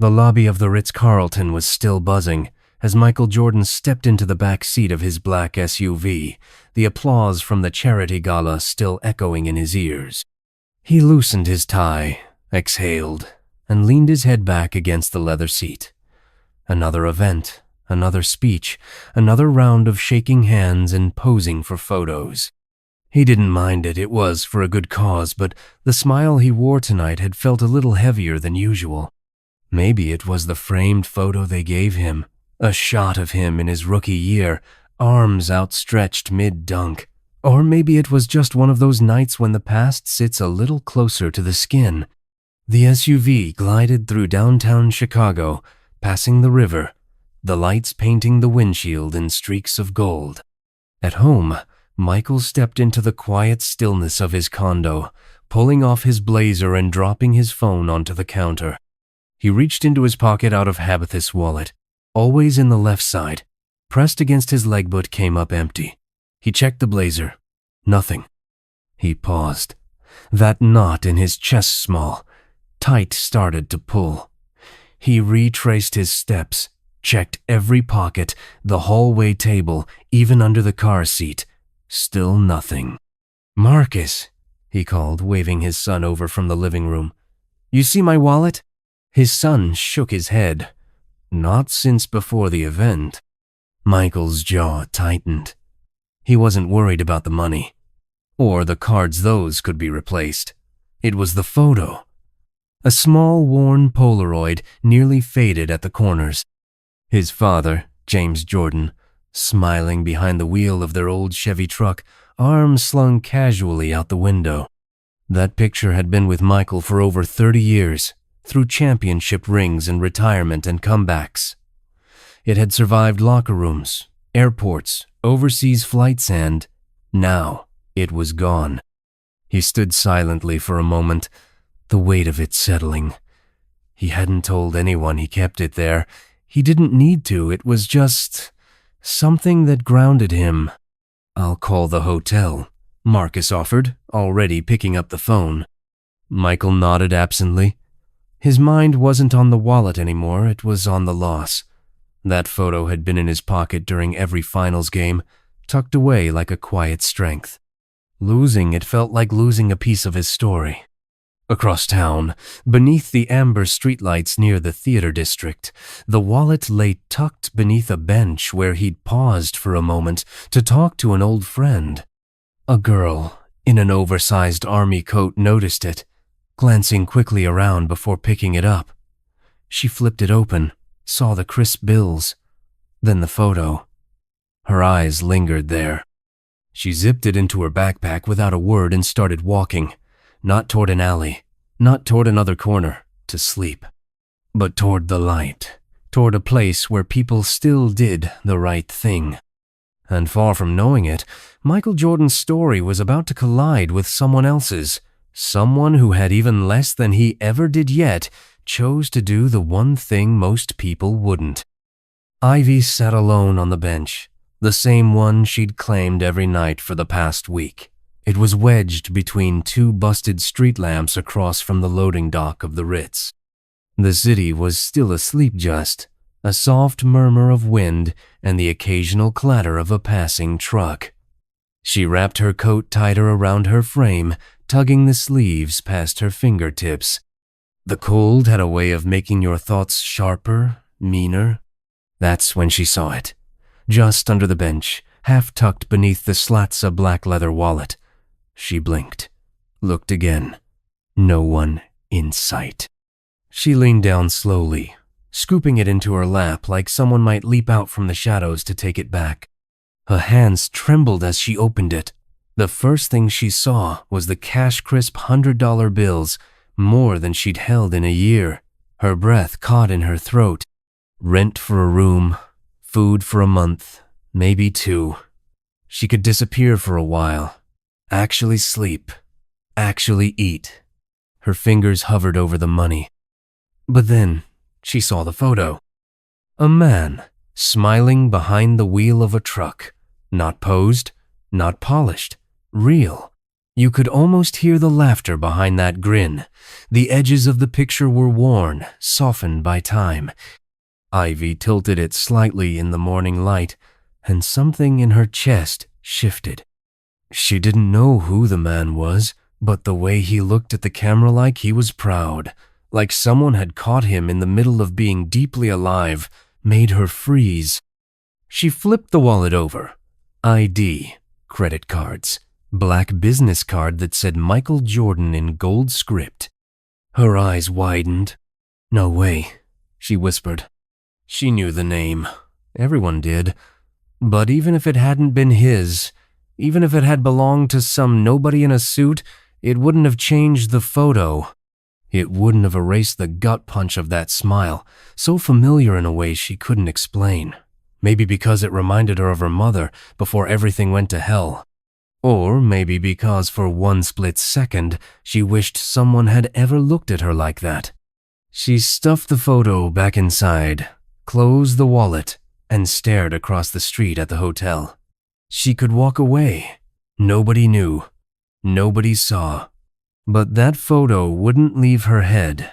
The lobby of the Ritz-Carlton was still buzzing as Michael Jordan stepped into the back seat of his black SUV, the applause from the charity gala still echoing in his ears. He loosened his tie, exhaled, and leaned his head back against the leather seat. Another event, another speech, another round of shaking hands and posing for photos. He didn't mind it was for a good cause, but the smile he wore tonight had felt a little heavier than usual. Maybe it was the framed photo they gave him, a shot of him in his rookie year, arms outstretched mid-dunk. Or maybe it was just one of those nights when the past sits a little closer to the skin. The SUV glided through downtown Chicago, passing the river, the lights painting the windshield in streaks of gold. At home, Michael stepped into the quiet stillness of his condo, pulling off his blazer and dropping his phone onto the counter. He reached into his pocket out of habit's wallet, always in the left side. Pressed against his leg but came up empty. He checked the blazer. Nothing. He paused. That knot in his chest small, tight started to pull. He retraced his steps, checked every pocket, the hallway table, even under the car seat. Still nothing. "Marcus," he called, waving his son over from the living room. "You see my wallet?" His son shook his head. Not since before the event. Michael's jaw tightened. He wasn't worried about the money, or the cards those could be replaced. It was the photo. A small, worn Polaroid, nearly faded at the corners. His father, James Jordan, smiling behind the wheel of their old Chevy truck, arms slung casually out the window. That picture had been with Michael for over 30 years, through championship rings and retirement and comebacks. It had survived locker rooms, airports, overseas flights, and now it was gone. He stood silently for a moment, the weight of it settling. He hadn't told anyone he kept it there. He didn't need to. It was just something that grounded him. "I'll call the hotel," Marcus offered, already picking up the phone. Michael nodded absently. His mind wasn't on the wallet anymore, it was on the loss. That photo had been in his pocket during every finals game, tucked away like a quiet strength. Losing it felt like losing a piece of his story. Across town, beneath the amber streetlights near the theater district, the wallet lay tucked beneath a bench where he'd paused for a moment to talk to an old friend. A girl in an oversized army coat noticed it, glancing quickly around before picking it up. She flipped it open, saw the crisp bills, then the photo. Her eyes lingered there. She zipped it into her backpack without a word and started walking, not toward an alley, not toward another corner, to sleep, but toward the light, toward a place where people still did the right thing. And far from knowing it, Michael Jordan's story was about to collide with someone else's. Someone who had even less than he ever did yet chose to do the one thing most people wouldn't. Ivy sat alone on the bench, the same one she'd claimed every night for the past week. It was wedged between two busted street lamps across from the loading dock of the Ritz. The city was still asleep just, a soft murmur of wind and the occasional clatter of a passing truck. She wrapped her coat tighter around her frame, tugging the sleeves past her fingertips. The cold had a way of making your thoughts sharper, meaner. That's when she saw it, just under the bench, half tucked beneath the slats of black leather wallet. She blinked, looked again. No one in sight. She leaned down slowly, scooping it into her lap like someone might leap out from the shadows to take it back. Her hands trembled as she opened it. The first thing she saw was the cash-crisp $100 bills, more than she'd held in a year. Her breath caught in her throat. Rent for a room, food for a month, maybe 2. She could disappear for a while, actually sleep, actually eat. Her fingers hovered over the money. But then she saw the photo. A man, smiling behind the wheel of a truck. Not posed, not polished. Real. You could almost hear the laughter behind that grin. The edges of the picture were worn, softened by time. Ivy tilted it slightly in the morning light, and something in her chest shifted. She didn't know who the man was, but the way he looked at the camera like he was proud, like someone had caught him in the middle of being deeply alive, made her freeze. She flipped the wallet over. ID, credit cards, black business card that said Michael Jordan in gold script. Her eyes widened. "No way," she whispered. She knew the name. Everyone did. But even if it hadn't been his, even if it had belonged to some nobody in a suit, it wouldn't have changed the photo. It wouldn't have erased the gut punch of that smile, so familiar in a way she couldn't explain. Maybe because it reminded her of her mother before everything went to hell. Or maybe because for one split second, she wished someone had ever looked at her like that. She stuffed the photo back inside, closed the wallet, and stared across the street at the hotel. She could walk away. Nobody knew. Nobody saw. But that photo wouldn't leave her head.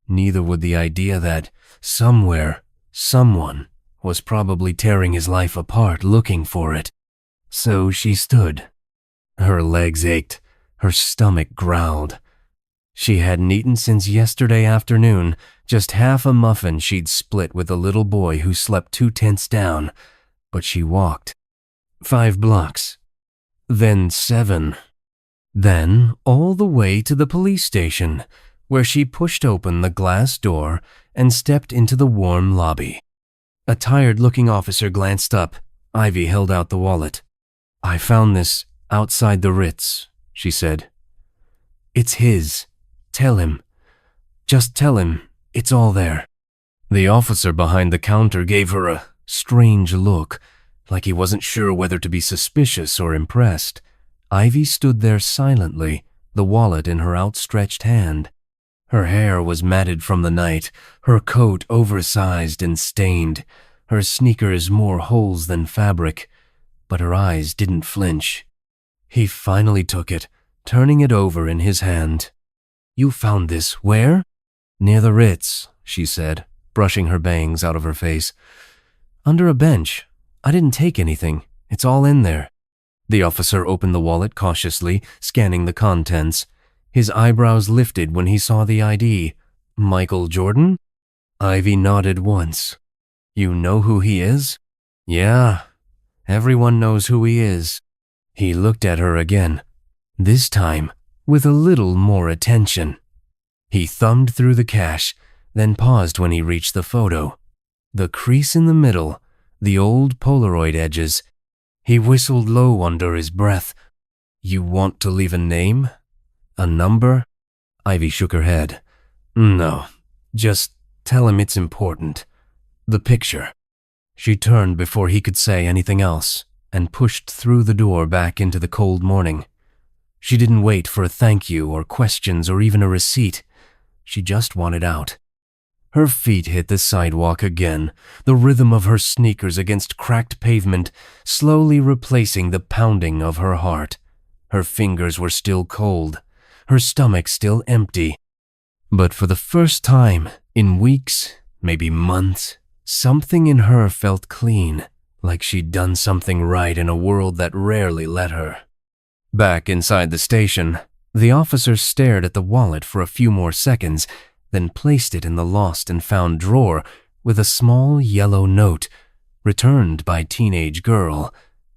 Neither would the idea that somewhere, someone was probably tearing his life apart looking for it. So she stood. Her legs ached. Her stomach growled. She hadn't eaten since yesterday afternoon, just half a muffin she'd split with a little boy who slept 2 tents down. But she walked. 5 blocks. Then 7. Then all the way to the police station, where she pushed open the glass door and stepped into the warm lobby. A tired-looking officer glanced up. Ivy held out the wallet. "I found this outside the Ritz," she said. "It's his. Tell him. Just tell him it's all there." The officer behind the counter gave her a strange look, like he wasn't sure whether to be suspicious or impressed. Ivy stood there silently, the wallet in her outstretched hand. Her hair was matted from the night, her coat oversized and stained, her sneakers more holes than fabric, but her eyes didn't flinch. He finally took it, turning it over in his hand. "You found this where?" "Near the Ritz," she said, brushing her bangs out of her face. "Under a bench. I didn't take anything. It's all in there." The officer opened the wallet cautiously, scanning the contents. His eyebrows lifted when he saw the ID. "Michael Jordan?" Ivy nodded once. "You know who he is?" "Yeah, everyone knows who he is." He looked at her again, this time with a little more attention. He thumbed through the cash, then paused when he reached the photo. The crease in the middle, the old Polaroid edges. He whistled low under his breath. "You want to leave a name? A number?" Ivy shook her head. "No, just tell him it's important. The picture." She turned before he could say anything else and pushed through the door back into the cold morning. She didn't wait for a thank you or questions or even a receipt. She just wanted out. Her feet hit the sidewalk again, the rhythm of her sneakers against cracked pavement slowly replacing the pounding of her heart. Her fingers were still cold, her stomach still empty. But for the first time in weeks, maybe months, something in her felt clean, like she'd done something right in a world that rarely let her. Back inside the station, the officer stared at the wallet for a few more seconds, then placed it in the lost and found drawer with a small yellow note, returned by teenage girl,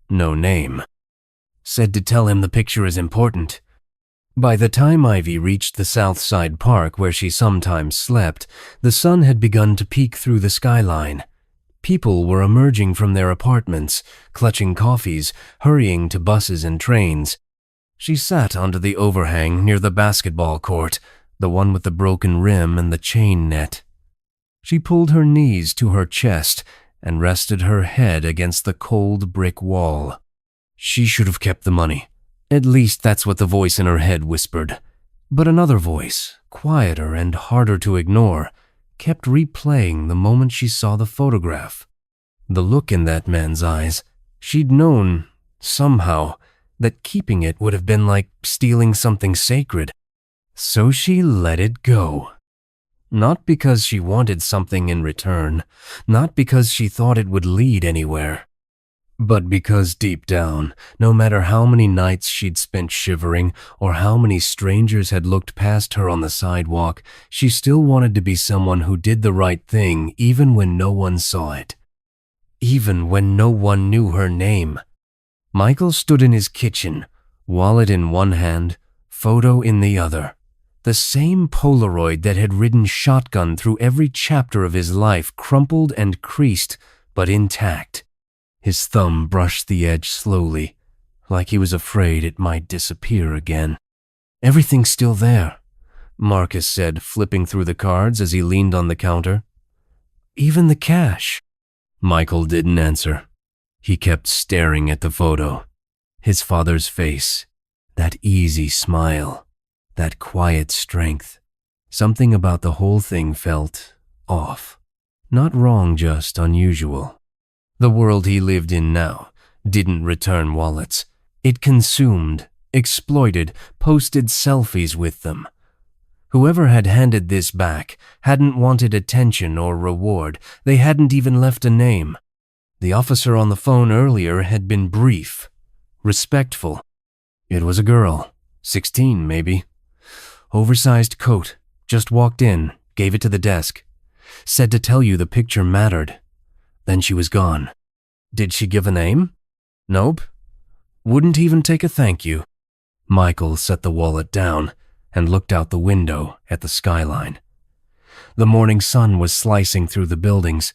no name. Said to tell him the picture is important. By the time Ivy reached the South Side Park where she sometimes slept, the sun had begun to peek through the skyline. People were emerging from their apartments, clutching coffees, hurrying to buses and trains. She sat under the overhang near the basketball court, the one with the broken rim and the chain net. She pulled her knees to her chest and rested her head against the cold brick wall. She should have kept the money. At least that's what the voice in her head whispered. But another voice, quieter and harder to ignore, kept replaying the moment she saw the photograph. The look in that man's eyes, she'd known, somehow, that keeping it would have been like stealing something sacred. So she let it go. Not because she wanted something in return, not because she thought it would lead anywhere, but because deep down, no matter how many nights she'd spent shivering or how many strangers had looked past her on the sidewalk, she still wanted to be someone who did the right thing even when no one saw it. Even when no one knew her name. Michael stood in his kitchen, wallet in one hand, photo in the other. The same Polaroid that had ridden shotgun through every chapter of his life, crumpled and creased, but intact. His thumb brushed the edge slowly, like he was afraid it might disappear again. "Everything's still there," Marcus said, flipping through the cards as he leaned on the counter. "Even the cash." Michael didn't answer. He kept staring at the photo. His father's face, that easy smile, that quiet strength. Something about the whole thing felt off. Not wrong, just unusual. The world he lived in now didn't return wallets. It consumed, exploited, posted selfies with them. Whoever had handed this back hadn't wanted attention or reward. They hadn't even left a name. The officer on the phone earlier had been brief, respectful. It was a girl, 16 maybe. Oversized coat, just walked in, gave it to the desk. Said to tell you the picture mattered. Then she was gone. Did she give a name? Nope. Wouldn't even take a thank you. Michael set the wallet down and looked out the window at the skyline. The morning sun was slicing through the buildings,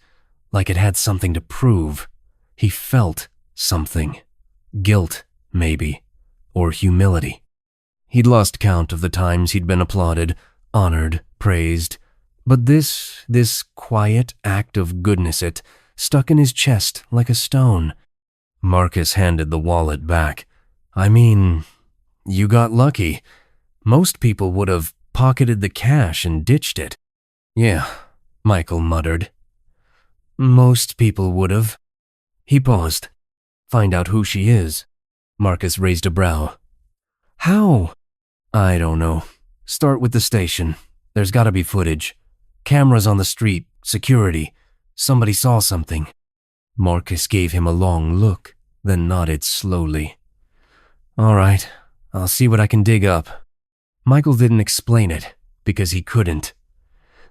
like it had something to prove. He felt something. Guilt, maybe, or humility. He'd lost count of the times he'd been applauded, honored, praised, but this quiet act of goodness, it stuck in his chest like a stone. Marcus handed the wallet back. "I mean, you got lucky. Most people would have pocketed the cash and ditched it." "Yeah," Michael muttered. "Most people would have." He paused. "Find out who she is." Marcus raised a brow. "How?" "I don't know. Start with the station. There's gotta be footage. Cameras on the street, security. Somebody saw something." Marcus gave him a long look, then nodded slowly. "All right, I'll see what I can dig up." Michael didn't explain it, because he couldn't.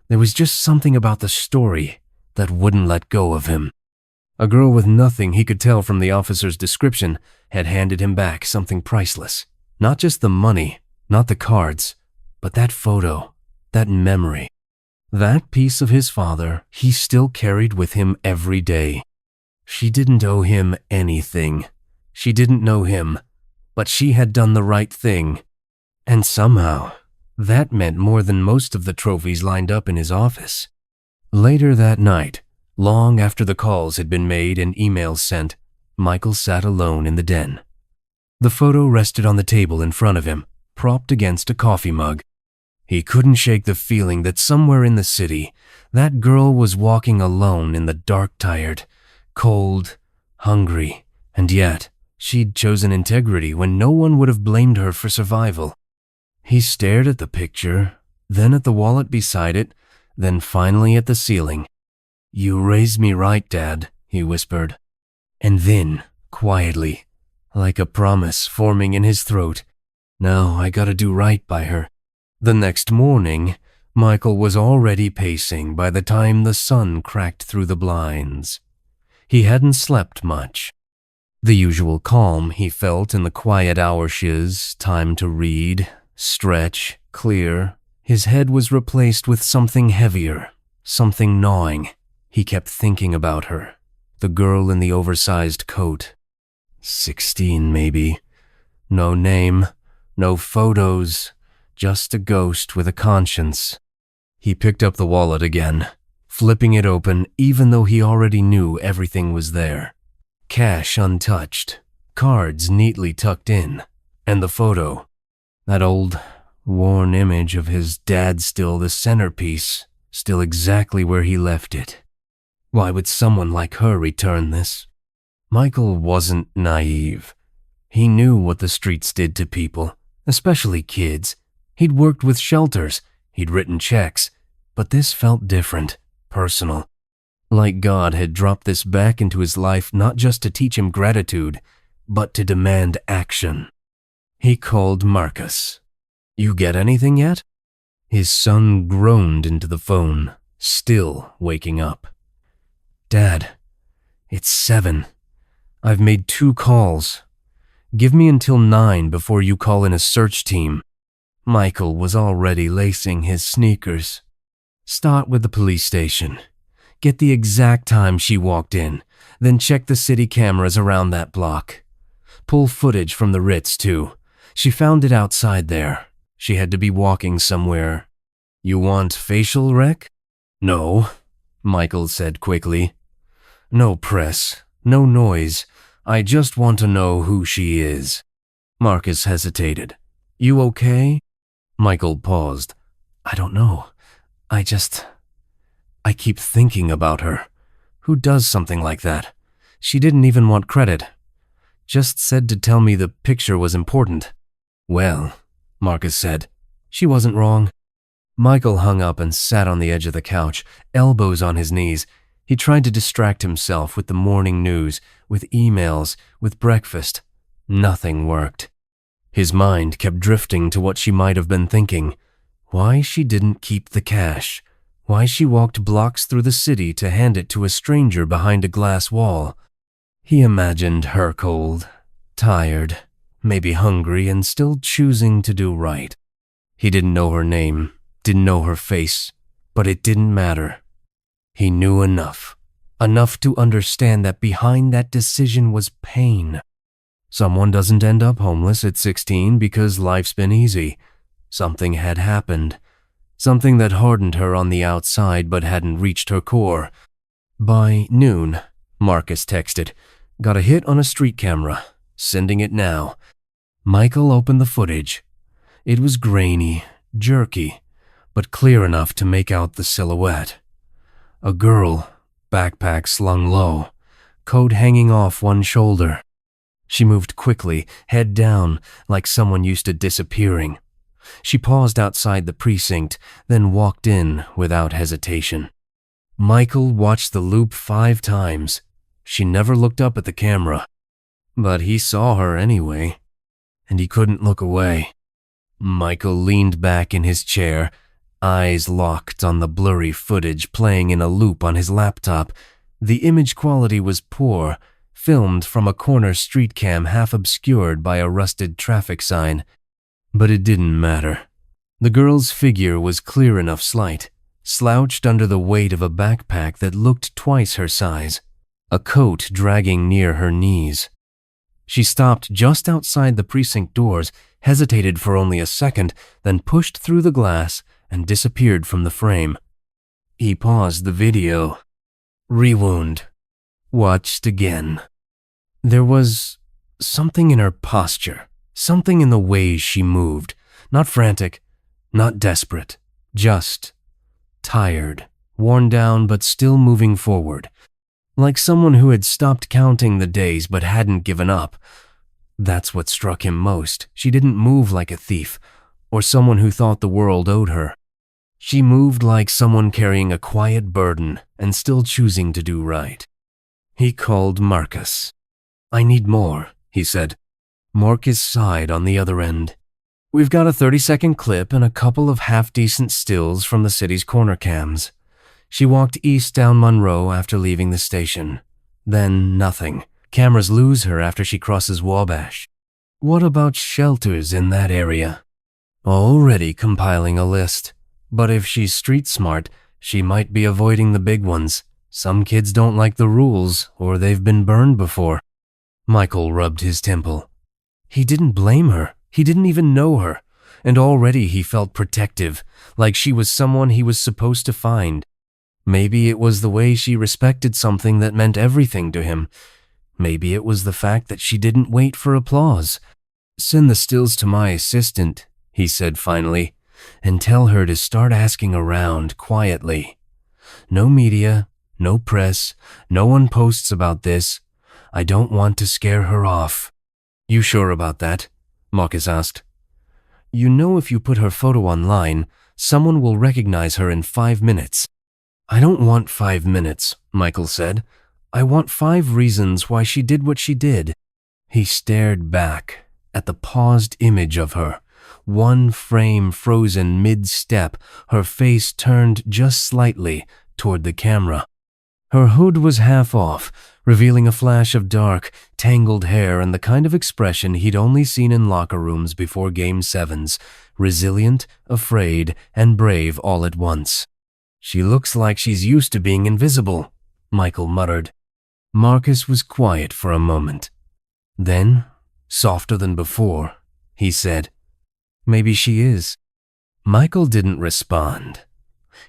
There was just something about the story that wouldn't let go of him. A girl with nothing he could tell from the officer's description had handed him back something priceless. Not just the money, not the cards, but that photo, that memory. That piece of his father he still carried with him every day. She didn't owe him anything. She didn't know him, but she had done the right thing. And somehow, that meant more than most of the trophies lined up in his office. Later that night, long after the calls had been made and emails sent, Michael sat alone in the den. The photo rested on the table in front of him, propped against a coffee mug. He couldn't shake the feeling that somewhere in the city, that girl was walking alone in the dark, tired, cold, hungry, and yet she'd chosen integrity when no one would have blamed her for survival. He stared at the picture, then at the wallet beside it, then finally at the ceiling. "You raised me right, Dad," he whispered. And then, quietly, like a promise forming in his throat, "Now I gotta do right by her." The next morning, Michael was already pacing by the time the sun cracked through the blinds. He hadn't slept much. The usual calm he felt in the quiet hours, time to read, stretch, clear, his head was replaced with something heavier, something gnawing. He kept thinking about her, the girl in the oversized coat. 16 maybe. No name, no photos, just a ghost with a conscience. He picked up the wallet again, flipping it open even though he already knew everything was there. Cash untouched, cards neatly tucked in, and the photo. That old, worn image of his dad still the centerpiece, still exactly where he left it. Why would someone like her return this? Michael wasn't naive. He knew what the streets did to people, especially kids. He'd worked with shelters, he'd written checks, but this felt different, personal. Like God had dropped this back into his life not just to teach him gratitude, but to demand action. He called Marcus. "You get anything yet?" His son groaned into the phone, still waking up. "Dad, it's 7. I've made 2 calls. Give me until 9 before you call in a search team." Michael was already lacing his sneakers. "Start with the police station. Get the exact time she walked in, then check the city cameras around that block. Pull footage from the Ritz, too. She found it outside there. She had to be walking somewhere." "You want facial rec?" "No," Michael said quickly. "No press, no noise. I just want to know who she is." Marcus hesitated. "You okay?" Michael paused. "I don't know. I keep thinking about her. Who does something like that? She didn't even want credit. Just said to tell me the picture was important." "Well," Marcus said, "she wasn't wrong." Michael hung up and sat on the edge of the couch, elbows on his knees. He tried to distract himself with the morning news, with emails, with breakfast. Nothing worked. His mind kept drifting to what she might have been thinking. Why she didn't keep the cash. Why she walked blocks through the city to hand it to a stranger behind a glass wall. He imagined her cold, tired, maybe hungry, and still choosing to do right. He didn't know her name, didn't know her face, but it didn't matter. He knew enough to understand that behind that decision was pain. Someone doesn't end up homeless at 16 because life's been easy. Something had happened. Something that hardened her on the outside but hadn't reached her core. By noon, Marcus texted, "Got a hit on a street camera. Sending it now." Michael opened the footage. It was grainy, jerky, but clear enough to make out the silhouette. A girl, backpack slung low, coat hanging off one shoulder. She moved quickly, head down, like someone used to disappearing. She paused outside the precinct, then walked in without hesitation. Michael watched the loop 5 times. She never looked up at the camera. But he saw her anyway, and he couldn't look away. Michael leaned back in his chair, eyes locked on the blurry footage playing in a loop on his laptop. The image quality was poor, filmed from a corner street cam half obscured by a rusted traffic sign. But it didn't matter. The girl's figure was clear enough sight, slouched under the weight of a backpack that looked twice her size, a coat dragging near her knees. She stopped just outside the precinct doors, hesitated for only a second, then pushed through the glass and disappeared from the frame. He paused the video. Rewound. Watched again. There was something in her posture. Something in the way she moved, not frantic, not desperate, just tired, worn down but still moving forward, like someone who had stopped counting the days but hadn't given up. That's what struck him most. She didn't move like a thief, or someone who thought the world owed her. She moved like someone carrying a quiet burden and still choosing to do right. He called Marcus. "I need more," he said. Marcus sighed on the other end. "We've got a 30-second clip and a couple of half-decent stills from the city's corner cams. She walked east down Monroe after leaving the station. Then nothing. Cameras lose her after she crosses Wabash. What about shelters in that area?" Already compiling a list. But if she's street smart, she might be avoiding the big ones. Some kids don't like the rules, or they've been burned before. Michael rubbed his temple. He didn't blame her. He didn't even know her. And already he felt protective, like she was someone he was supposed to find. Maybe it was the way she respected something that meant everything to him. Maybe it was the fact that she didn't wait for applause. "Send the stills to my assistant," he said finally, "and tell her to start asking around quietly. No media, no press, no one posts about this. I don't want to scare her off." You sure about that? Marcus asked. You know if you put her photo online, someone will recognize her in 5 minutes. I don't want 5 minutes, Michael said. I want 5 reasons why she did what she did. He stared back at the paused image of her, one frame frozen mid-step, her face turned just slightly toward the camera. Her hood was half off, revealing a flash of dark, tangled hair and the kind of expression he'd only seen in locker rooms before Game 7s, resilient, afraid, and brave all at once. She looks like she's used to being invisible, Michael muttered. Marcus was quiet for a moment. Then, softer than before, he said, Maybe she is. Michael didn't respond.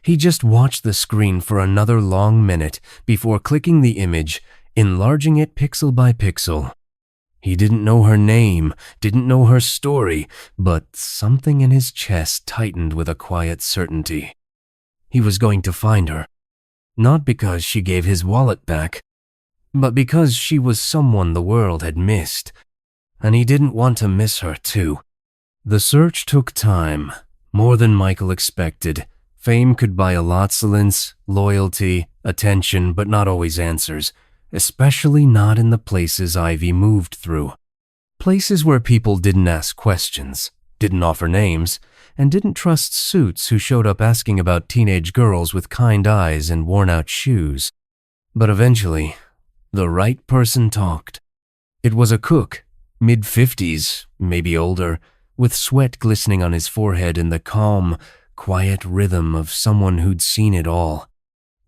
He just watched the screen for another long minute before clicking the image, enlarging it pixel by pixel. He didn't know her name, didn't know her story, but something in his chest tightened with a quiet certainty. He was going to find her. Not because she gave his wallet back, but because she was someone the world had missed, and he didn't want to miss her too. The search took time, more than Michael expected. Fame could buy allotsalence, loyalty, attention, but not always answers, especially not in the places Ivy moved through. Places where people didn't ask questions, didn't offer names, and didn't trust suits who showed up asking about teenage girls with kind eyes and worn-out shoes. But eventually, the right person talked. It was a cook, mid-50s, maybe older, with sweat glistening on his forehead and the calm, quiet rhythm of someone who'd seen it all.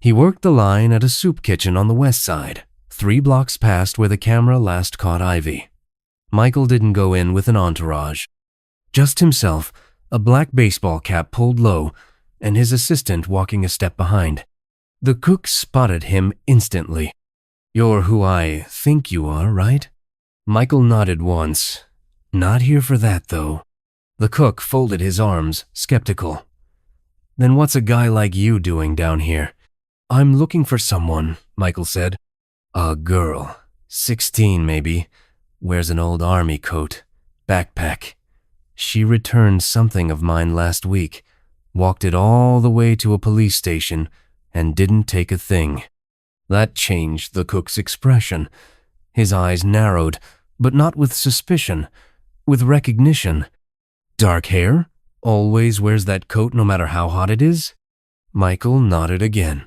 He worked the line at a soup kitchen on the west side, 3 blocks past where the camera last caught Ivy. Michael didn't go in with an entourage. Just himself, a black baseball cap pulled low, and his assistant walking a step behind. The cook spotted him instantly. You're who I think you are, right? Michael nodded once. Not here for that, though. The cook folded his arms, skeptical. Then what's a guy like you doing down here? I'm looking for someone, Michael said. A girl, 16 maybe, wears an old army coat, backpack. She returned something of mine last week, walked it all the way to a police station, and didn't take a thing. That changed the cook's expression. His eyes narrowed, but not with suspicion, with recognition. Dark hair? Always wears that coat no matter how hot it is? Michael nodded again.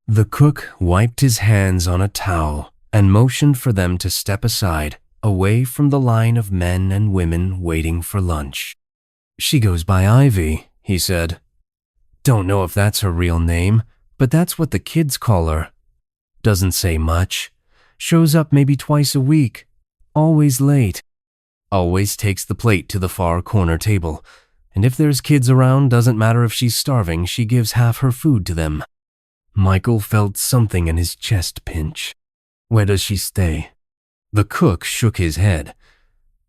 The cook wiped his hands on a towel and motioned for them to step aside, away from the line of men and women waiting for lunch. She goes by Ivy, he said. Don't know if that's her real name, but that's what the kids call her. Doesn't say much. Shows up maybe twice a week. Always late. Always takes the plate to the far corner table. And if there's kids around, doesn't matter if she's starving, she gives half her food to them. Michael felt something in his chest pinch. Where does she stay? The cook shook his head.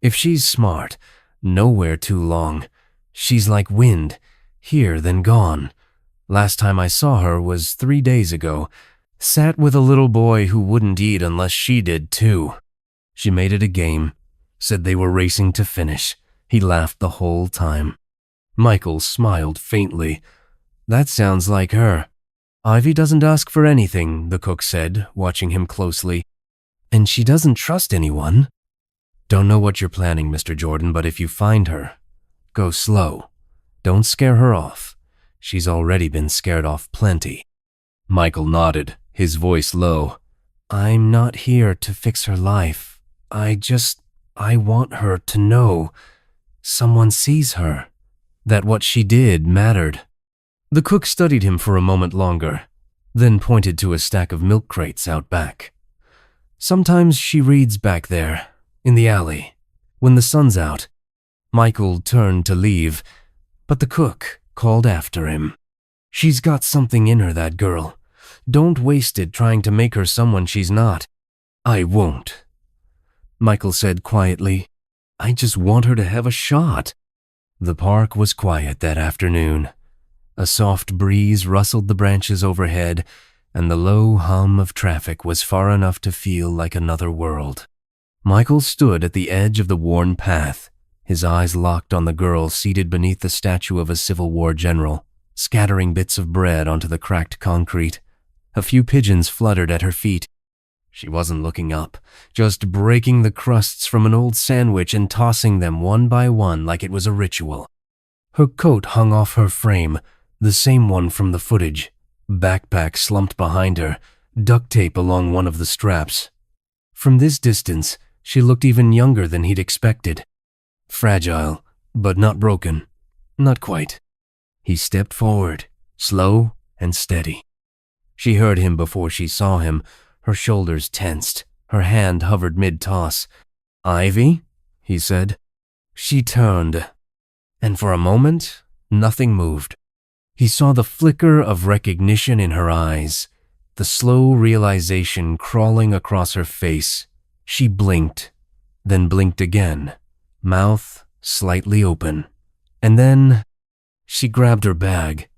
If she's smart, nowhere too long. She's like wind, here then gone. Last time I saw her was 3 days ago. Sat with a little boy who wouldn't eat unless she did too. She made it a game, said they were racing to finish. He laughed the whole time. Michael smiled faintly. That sounds like her. Ivy doesn't ask for anything, the cook said, watching him closely. And she doesn't trust anyone. Don't know what you're planning, Mr. Jordan, but if you find her, go slow. Don't scare her off. She's already been scared off plenty. Michael nodded, his voice low. I'm not here to fix her life. I want her to know someone sees her, that what she did mattered. The cook studied him for a moment longer, then pointed to a stack of milk crates out back. Sometimes she reads back there, in the alley, when the sun's out. Michael turned to leave, but the cook called after him. She's got something in her, that girl. Don't waste it trying to make her someone she's not. I won't. Michael said quietly, I just want her to have a shot. The park was quiet that afternoon. A soft breeze rustled the branches overhead, and the low hum of traffic was far enough to feel like another world. Michael stood at the edge of the worn path, his eyes locked on the girl seated beneath the statue of a Civil War general, scattering bits of bread onto the cracked concrete. A few pigeons fluttered at her feet. She wasn't looking up, just breaking the crusts from an old sandwich and tossing them one by one like it was a ritual. Her coat hung off her frame, the same one from the footage. Backpack slumped behind her, duct tape along one of the straps. From this distance, she looked even younger than he'd expected. Fragile, but not broken. Not quite. He stepped forward, slow and steady. She heard him before she saw him. Her shoulders tensed. Her hand hovered mid-toss. "Ivy?" he said. She turned, and for a moment, nothing moved. He saw the flicker of recognition in her eyes, the slow realization crawling across her face. She blinked, then blinked again, mouth slightly open. And then she grabbed her bag.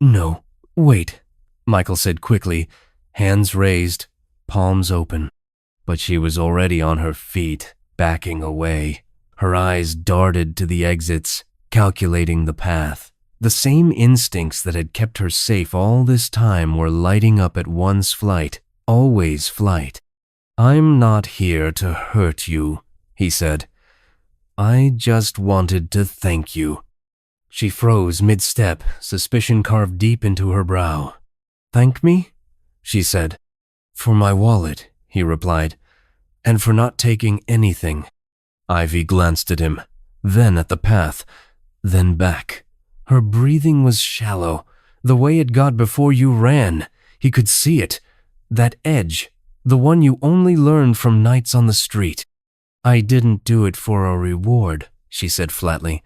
"No, wait," Michael said quickly, hands raised, palms open. But she was already on her feet, backing away. Her eyes darted to the exits, calculating the path. The same instincts that had kept her safe all this time were lighting up at one's flight, always flight. "I'm not here to hurt you," he said. "I just wanted to thank you." She froze mid-step, suspicion carved deep into her brow. "Thank me?" she said. "For my wallet," he replied, "and for not taking anything." Ivy glanced at him, then at the path, then back. Her breathing was shallow, the way it got before you ran. He could see it. That edge, the one you only learned from nights on the street. "I didn't do it for a reward," she said flatly.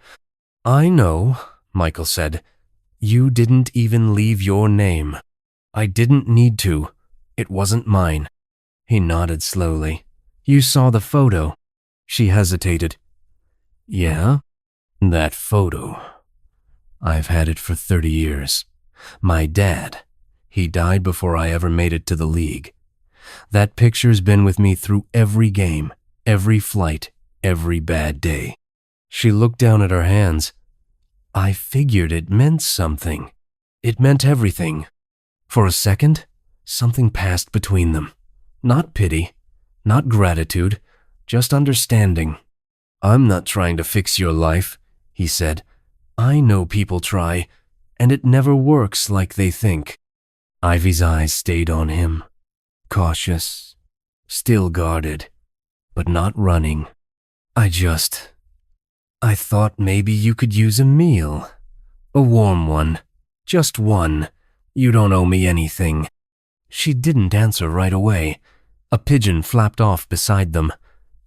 "I know," Michael said. "You didn't even leave your name. I didn't need to. It wasn't mine." He nodded slowly. "You saw the photo." She hesitated. "Yeah, that photo. I've had it for 30 years. My dad, he died before I ever made it to the league. That picture's been with me through every game, every flight, every bad day." She looked down at her hands. "I figured it meant something. It meant everything." For a second, something passed between them. Not pity, not gratitude, just understanding. "I'm not trying to fix your life," he said. "I know people try, and it never works like they think." Ivy's eyes stayed on him, cautious, still guarded, but not running. I thought maybe you could use a meal. A warm one. Just one. You don't owe me anything." She didn't answer right away. A pigeon flapped off beside them.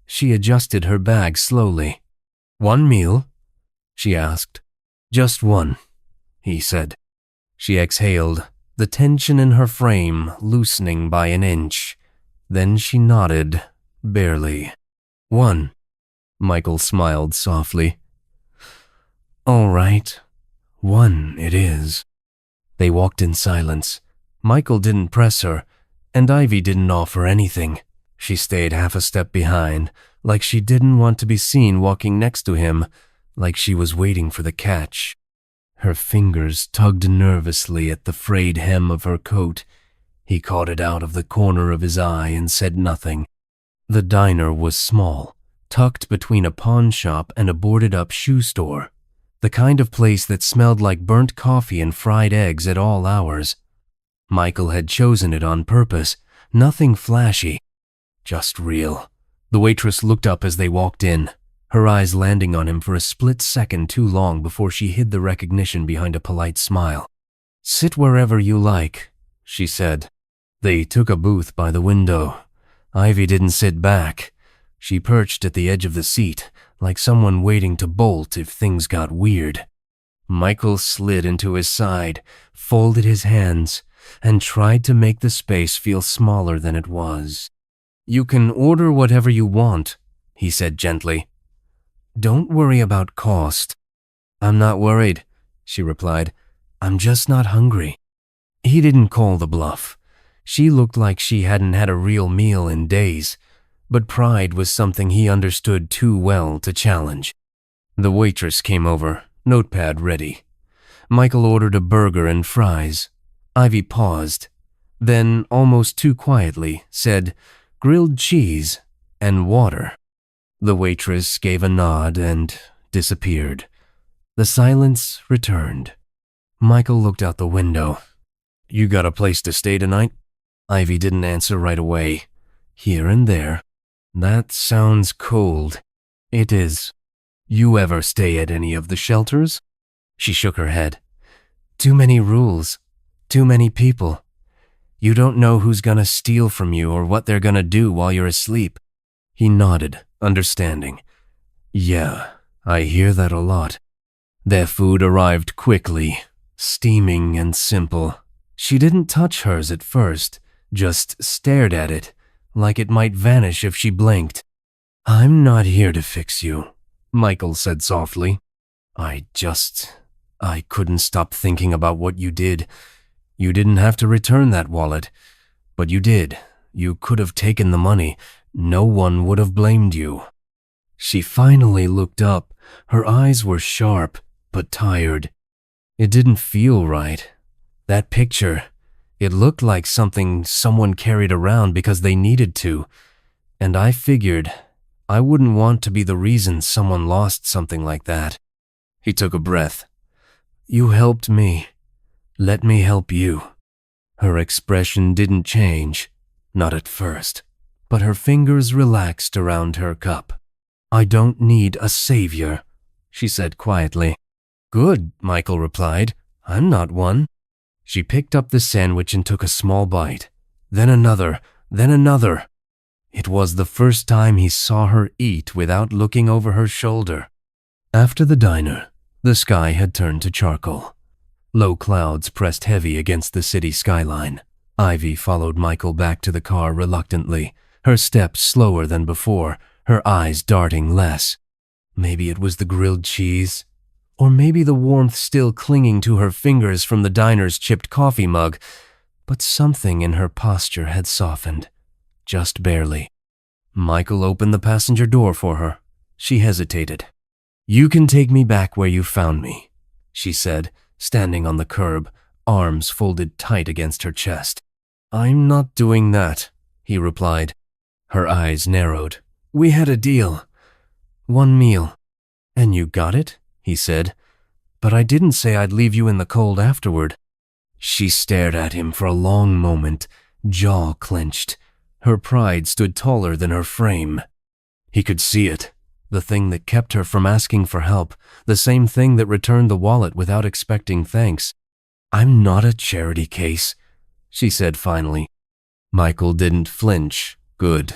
She adjusted her bag slowly. "One meal?" she asked. "Just one," he said. She exhaled, the tension in her frame loosening by an inch. Then she nodded, barely. "One." Michael smiled softly. "All right, one it is." They walked in silence. Michael didn't press her, and Ivy didn't offer anything. She stayed half a step behind, like she didn't want to be seen walking next to him, like she was waiting for the catch. Her fingers tugged nervously at the frayed hem of her coat. He caught it out of the corner of his eye and said nothing. The diner was small, tucked between a pawn shop and a boarded-up shoe store. The kind of place that smelled like burnt coffee and fried eggs at all hours. Michael had chosen it on purpose, nothing flashy, just real. The waitress looked up as they walked in, her eyes landing on him for a split second too long before she hid the recognition behind a polite smile. "Sit wherever you like," she said. They took a booth by the window. Ivy didn't sit back. She perched at the edge of the seat, like someone waiting to bolt if things got weird. Michael slid into his side, folded his hands, and tried to make the space feel smaller than it was. "You can order whatever you want," he said gently. "Don't worry about cost." "I'm not worried," she replied. "I'm just not hungry." He didn't call the bluff. She looked like she hadn't had a real meal in days. but pride was something he understood too well to challenge. The waitress came over, notepad ready. Michael ordered a burger and fries. Ivy paused, then, almost too quietly, said, "Grilled cheese and water." The waitress gave a nod and disappeared. The silence returned. Michael looked out the window. "You got a place to stay tonight?" Ivy didn't answer right away. "Here and there." "That sounds cold." "It is." "You ever stay at any of the shelters?" She shook her head. "Too many rules. Too many people. You don't know who's gonna steal from you or what they're gonna do while you're asleep." He nodded, understanding. "Yeah, I hear that a lot." Their food arrived quickly, steaming and simple. She didn't touch hers at first, just stared at it, like it might vanish if she blinked. "I'm not here to fix you," Michael said softly. I couldn't stop thinking about what you did. You didn't have to return that wallet, but you did. You could have taken the money. No one would have blamed you." She finally looked up. Her eyes were sharp, but tired. It didn't feel right. That picture, it looked like something someone carried around because they needed to. And I figured I wouldn't want to be the reason someone lost something like that. He took a breath. "You helped me. Let me help you." Her expression didn't change, not at first, but her fingers relaxed around her cup. "I don't need a savior," she said quietly. "Good," Michael replied. "I'm not one." She picked up the sandwich and took a small bite, then another, then another. It was the first time he saw her eat without looking over her shoulder. After the diner, the sky had turned to charcoal. Low clouds pressed heavy against the city skyline. Ivy followed Michael back to the car reluctantly, her steps slower than before, her eyes darting less. Maybe it was the grilled cheese, or maybe the warmth still clinging to her fingers from the diner's chipped coffee mug, but something in her posture had softened, just barely. Michael opened the passenger door for her. She hesitated. "You can take me back where you found me," she said, standing on the curb, arms folded tight against her chest. "I'm not doing that," he replied. Her eyes narrowed. "We had a deal. One meal." "And you got it?" he said. "But I didn't say I'd leave you in the cold afterward." She stared at him for a long moment, jaw clenched. Her pride stood taller than her frame. He could see it, the thing that kept her from asking for help, the same thing that returned the wallet without expecting thanks. "I'm not a charity case," she said finally. Michael didn't flinch. "Good.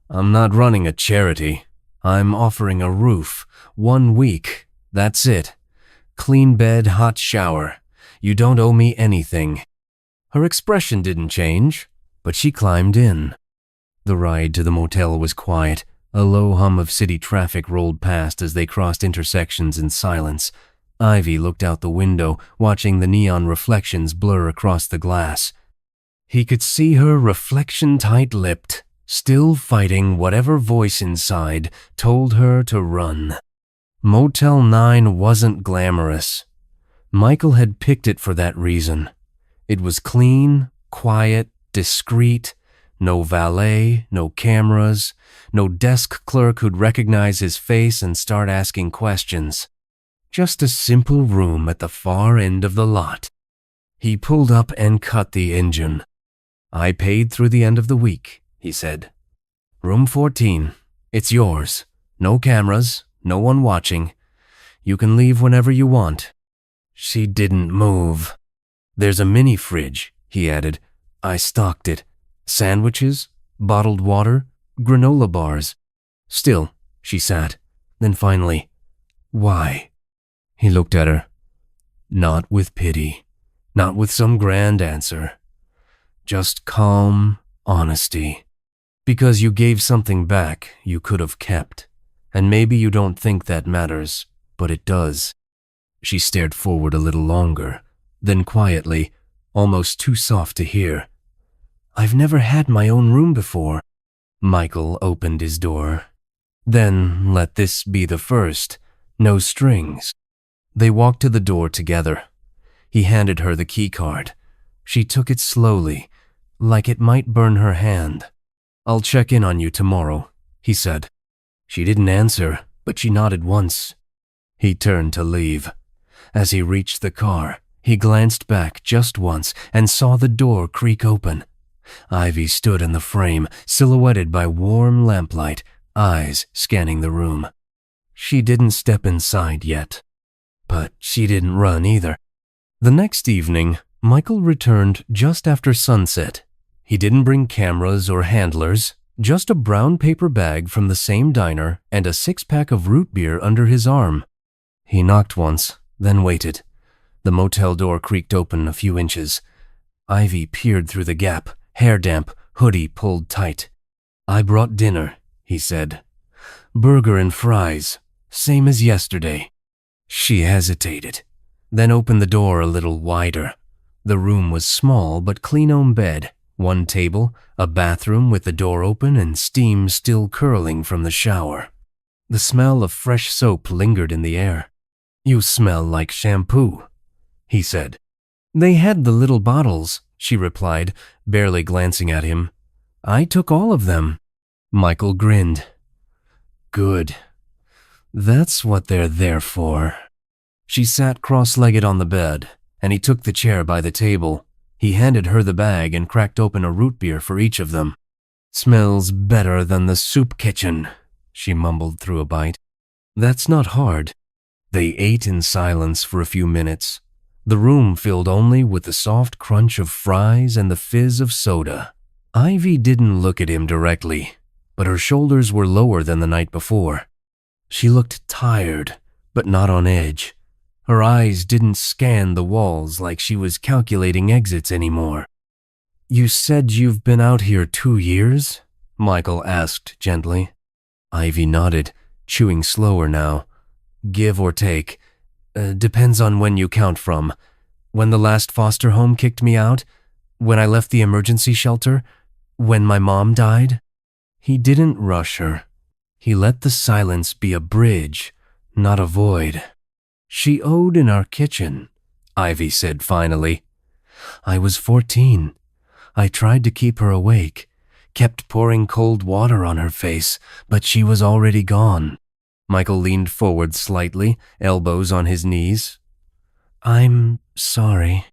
I'm not running a charity. I'm offering a roof. 1 week. That's it. Clean bed, hot shower. You don't owe me anything." Her expression didn't change, but she climbed in. The ride to the motel was quiet. A low hum of city traffic rolled past as they crossed intersections in silence. Ivy looked out the window, watching the neon reflections blur across the glass. He could see her reflection tight-lipped, still fighting whatever voice inside told her to run. Motel 9 wasn't glamorous. Michael had picked it for that reason. It was clean, quiet, discreet. No valet, no cameras, no desk clerk who'd recognize his face and start asking questions. Just a simple room at the far end of the lot. He pulled up and cut the engine. "I paid through the end of the week," he said. "Room 14. It's yours. No cameras, no one watching. You can leave whenever you want." She didn't move. "There's a mini fridge," he added. "I stocked it. Sandwiches, bottled water, granola bars." Still, she sat. Then finally, "Why?" He looked at her. Not with pity, not with some grand answer. Just calm honesty. "Because you gave something back you could have kept. And maybe you don't think that matters, but it does." She stared forward a little longer, then quietly, almost too soft to hear, "I've never had my own room before." Michael opened his door. Then let this be the first. No strings. They walked to the door together. He handed her the key card. She took it slowly, like it might burn her hand. "I'll check in on you tomorrow," he said. She didn't answer, but she nodded once. He turned to leave. As he reached the car, he glanced back just once and saw the door creak open. Ivy stood in the frame, silhouetted by warm lamplight, eyes scanning the room. She didn't step inside yet, but she didn't run either. The next evening, Michael returned just after sunset. He didn't bring cameras or handlers, just a brown paper bag from the same diner and a 6-pack of root beer under his arm. He knocked once, then waited. The motel door creaked open a few inches. Ivy peered through the gap, hair damp, hoodie pulled tight. "I brought dinner," he said. "Burger and fries, same as yesterday." She hesitated, then opened the door a little wider. The room was small but clean-home bed, one table, a bathroom with the door open and steam still curling from the shower. The smell of fresh soap lingered in the air. "You smell like shampoo," he said. "They had the little bottles," she replied, barely glancing at him. "I took all of them." Michael grinned. "Good. That's what they're there for." She sat cross-legged on the bed, and he took the chair by the table. He handed her the bag and cracked open a root beer for each of them. "Smells better than the soup kitchen," she mumbled through a bite. "That's not hard." They ate in silence for a few minutes, the room filled only with the soft crunch of fries and the fizz of soda. Ivy didn't look at him directly, but her shoulders were lower than the night before. She looked tired, but not on edge. Her eyes didn't scan the walls like she was calculating exits anymore. "You said you've been out here 2 years?" Michael asked gently. Ivy nodded, chewing slower now. "Give or take. Depends on when you count from. When the last foster home kicked me out? When I left the emergency shelter? When my mom died?" He didn't rush her. He let the silence be a bridge, not a void. "She owed in our kitchen," Ivy said finally. "I was 14. I tried to keep her awake, kept pouring cold water on her face, but she was already gone." Michael leaned forward slightly, elbows on his knees. "I'm sorry."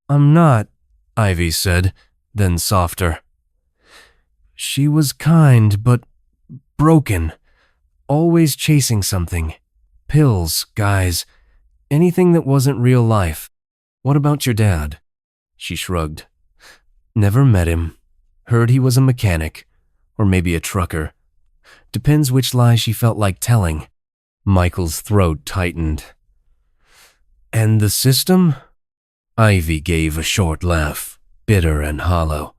"I'm not," Ivy said, then softer. "She was kind, but broken. Always chasing something. Pills, guys. Anything that wasn't real life." "What about your dad?" She shrugged. "Never met him. Heard he was a mechanic, or maybe a trucker. Depends which lie she felt like telling." Michael's throat tightened. "And the system?" Ivy gave a short laugh, bitter and hollow.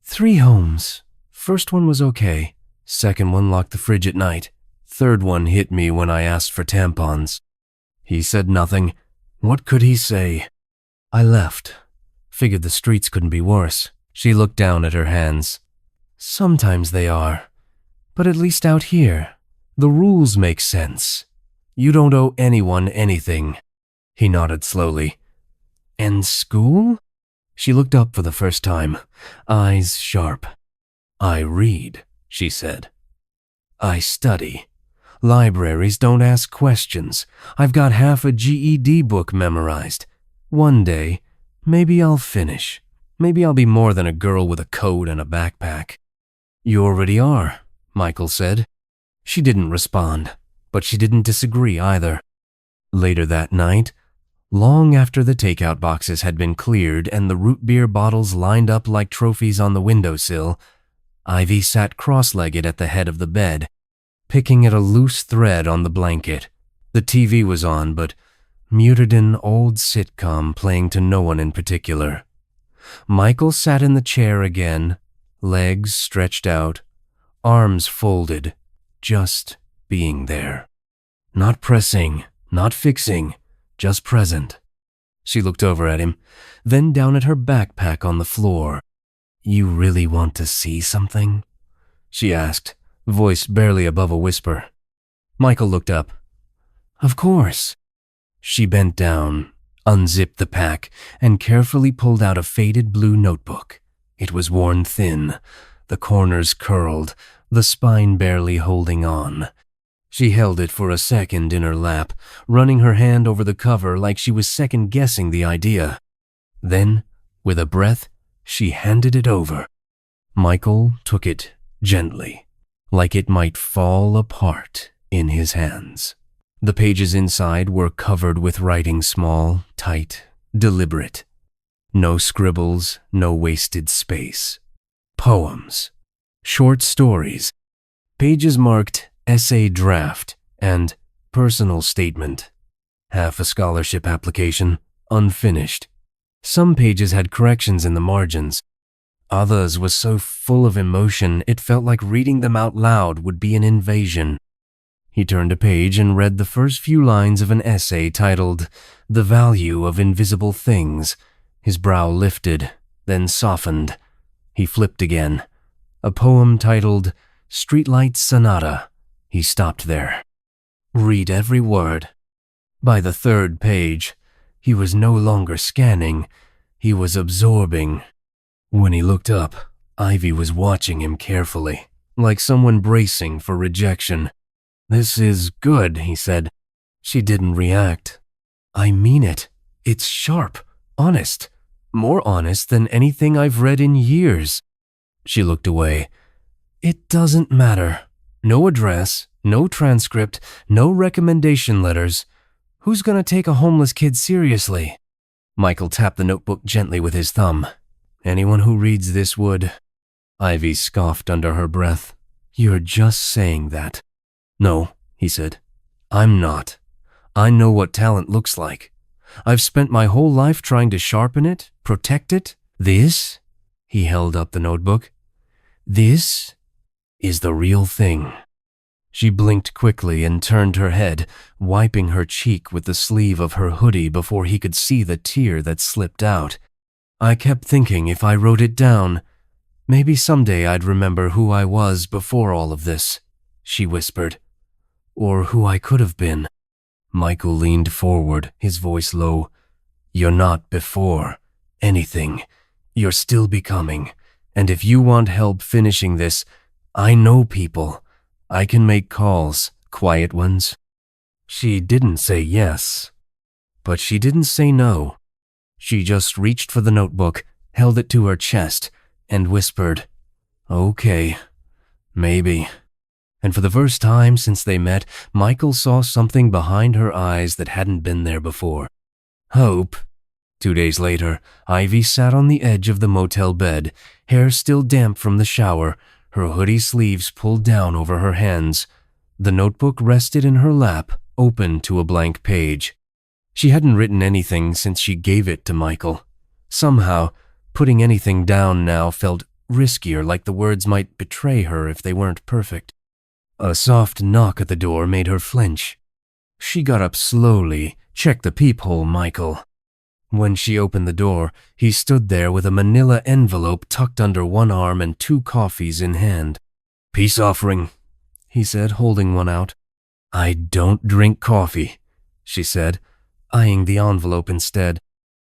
3 homes. First one was okay. Second one locked the fridge at night. Third one hit me when I asked for tampons. He said nothing. What could he say? I left. Figured the streets couldn't be worse. She looked down at her hands. "Sometimes they are. But at least out here, the rules make sense. You don't owe anyone anything." He nodded slowly. "And school?" She looked up for the first time, eyes sharp. "I read," she said. "I study. Libraries don't ask questions. I've got half a GED book memorized. One day, maybe I'll finish. Maybe I'll be more than a girl with a coat and a backpack." "You already are," Michael said. She didn't respond, but she didn't disagree either. Later that night, long after the takeout boxes had been cleared and the root beer bottles lined up like trophies on the windowsill, Ivy sat cross-legged at the head of the bed, picking at a loose thread on the blanket. The TV was on, but muted an old sitcom playing to no one in particular. Michael sat in the chair again, legs stretched out, arms folded, just being there. Not pressing, not fixing, just present. She looked over at him, then down at her backpack on the floor. "You really want to see something?" she asked, voice barely above a whisper. Michael looked up. Of course. She bent down, unzipped the pack, and carefully pulled out a faded blue notebook. It was worn thin, the corners curled, the spine barely holding on. She held it for a second in her lap, running her hand over the cover like she was second-guessing the idea. Then, with a breath, she handed it over. Michael took it gently, like it might fall apart in his hands. The pages inside were covered with writing, small, tight, deliberate. No scribbles, no wasted space. Poems. Short stories. Pages marked Essay Draft and Personal Statement. Half a scholarship application, unfinished. Some pages had corrections in the margins. Others were so full of emotion it felt like reading them out loud would be an invasion. He turned a page and read the first few lines of an essay titled The Value of Invisible Things. His brow lifted, then softened. He flipped again. A poem titled Streetlight Sonata. He stopped there. Read every word. By the third page, he was no longer scanning. He was absorbing. When he looked up, Ivy was watching him carefully, like someone bracing for rejection. This is good, he said. She didn't react. I mean it. It's sharp, honest. More honest than anything I've read in years. She looked away. It doesn't matter. No address, no transcript, no recommendation letters. Who's gonna take a homeless kid seriously? Michael tapped the notebook gently with his thumb. Anyone who reads this would. Ivy scoffed under her breath. You're just saying that. No, he said. I'm not. I know what talent looks like. I've spent my whole life trying to sharpen it, protect it. This, he held up the notebook. This is the real thing. She blinked quickly and turned her head, wiping her cheek with the sleeve of her hoodie before he could see the tear that slipped out. I kept thinking if I wrote it down, maybe someday I'd remember who I was before all of this, she whispered. Or who I could have been. Michael leaned forward, his voice low. You're not before anything. You're still becoming. And if you want help finishing this, I know people. I can make calls, quiet ones. She didn't say yes, but she didn't say no. She just reached for the notebook, held it to her chest, and whispered, Okay, maybe. And for the first time since they met, Michael saw something behind her eyes that hadn't been there before. Hope. 2 days later, Ivy sat on the edge of the motel bed, hair still damp from the shower, her hoodie sleeves pulled down over her hands. The notebook rested in her lap, open to a blank page. She hadn't written anything since she gave it to Michael. Somehow, putting anything down now felt riskier, like the words might betray her if they weren't perfect. A soft knock at the door made her flinch. She got up slowly, checked the peephole, Michael. When she opened the door, he stood there with a manila envelope tucked under one arm and 2 coffees in hand. Peace offering, he said, holding one out. I don't drink coffee, she said, eyeing the envelope instead.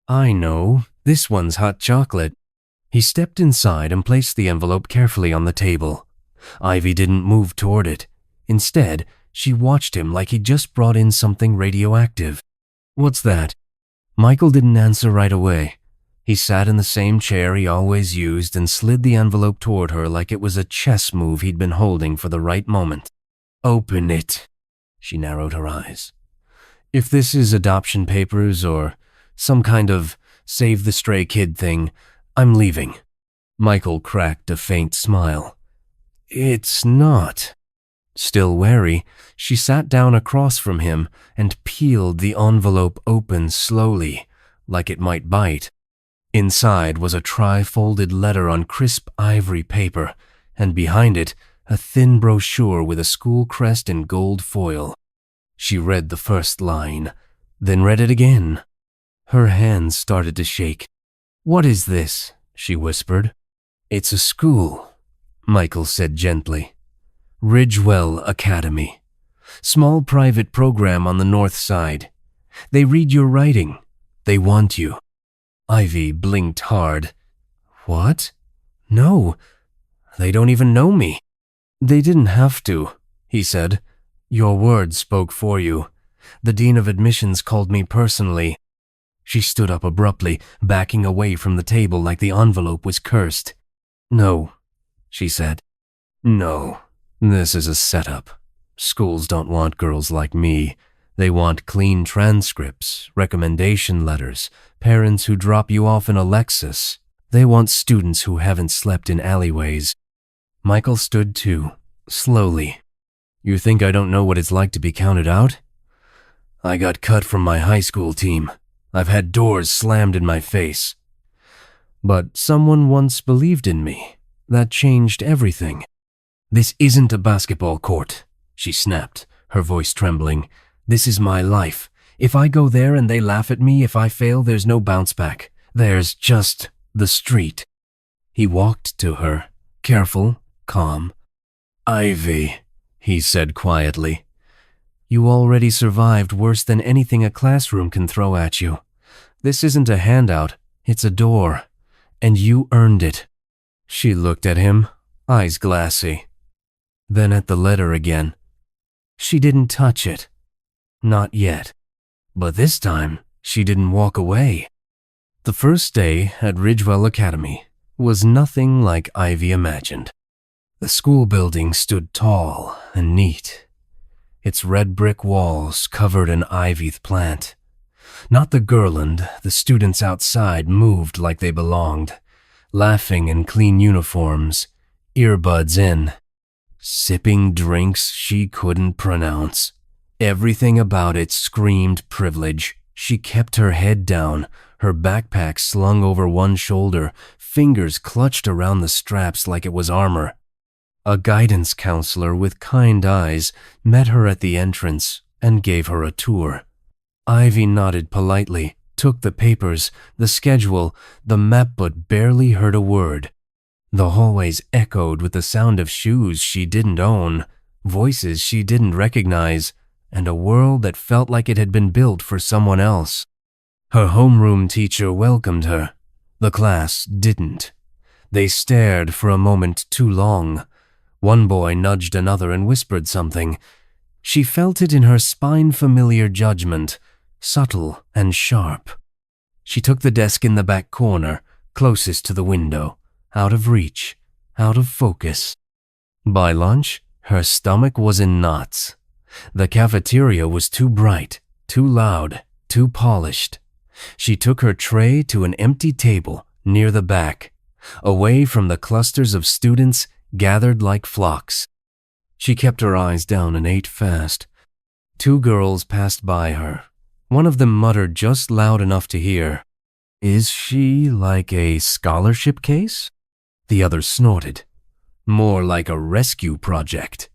I know, this one's hot chocolate. He stepped inside and placed the envelope carefully on the table. Ivy didn't move toward it. Instead, she watched him like he'd just brought in something radioactive. What's that? Michael didn't answer right away. He sat in the same chair he always used and slid the envelope toward her like it was a chess move he'd been holding for the right moment. Open it. She narrowed her eyes. If this is adoption papers or some kind of save the stray kid thing, I'm leaving. Michael cracked a faint smile. It's not. Still wary, she sat down across from him and peeled the envelope open slowly, like it might bite. Inside was a tri-folded letter on crisp ivory paper, and behind it, a thin brochure with a school crest in gold foil. She read the first line, then read it again. Her hands started to shake. What is this? She whispered. It's a school. Michael said gently. Ridgewell Academy. Small private program on the north side. They read your writing. They want you. Ivy blinked hard. What? No, they don't even know me. They didn't have to, he said. Your words spoke for you. The dean of admissions called me personally. She stood up abruptly, backing away from the table like the envelope was cursed. No, she said. No, this is a setup. Schools don't want girls like me. They want clean transcripts, recommendation letters, parents who drop you off in a Lexus. They want students who haven't slept in alleyways. Michael stood too, slowly. You think I don't know what it's like to be counted out? I got cut from my high school team. I've had doors slammed in my face. But someone once believed in me. That changed everything. This isn't a basketball court, she snapped, her voice trembling. This is my life. If I go there and they laugh at me, if I fail, there's no bounce back. There's just the street. He walked to her, careful, calm. Ivy, he said quietly. You already survived worse than anything a classroom can throw at you. This isn't a handout, it's a door. And you earned it. She looked at him, eyes glassy. Then at the letter again. She didn't touch it. Not yet. But this time, she didn't walk away. The first day at Ridgewell Academy was nothing like Ivy imagined. The school building stood tall and neat, its red brick walls covered in ivy plant. Not the girland, the students outside moved like they belonged, laughing in clean uniforms, earbuds in, sipping drinks she couldn't pronounce. Everything about it screamed privilege. She kept her head down, her backpack slung over one shoulder, fingers clutched around the straps like it was armor. A guidance counselor with kind eyes met her at the entrance and gave her a tour. Ivy nodded politely, took the papers, the schedule, the map, but barely heard a word. The hallways echoed with the sound of shoes she didn't own, voices she didn't recognize, and a world that felt like it had been built for someone else. Her homeroom teacher welcomed her. The class didn't. They stared for a moment too long. One boy nudged another and whispered something. She felt it in her spine-familiar judgment, subtle and sharp. She took the desk in the back corner, closest to the window, out of reach, out of focus. By lunch, her stomach was in knots. The cafeteria was too bright, too loud, too polished. She took her tray to an empty table near the back, away from the clusters of students gathered like flocks. She kept her eyes down and ate fast. Two girls passed by her. One of them muttered just loud enough to hear, "Is she like a scholarship case?" The other snorted, "More like a rescue project."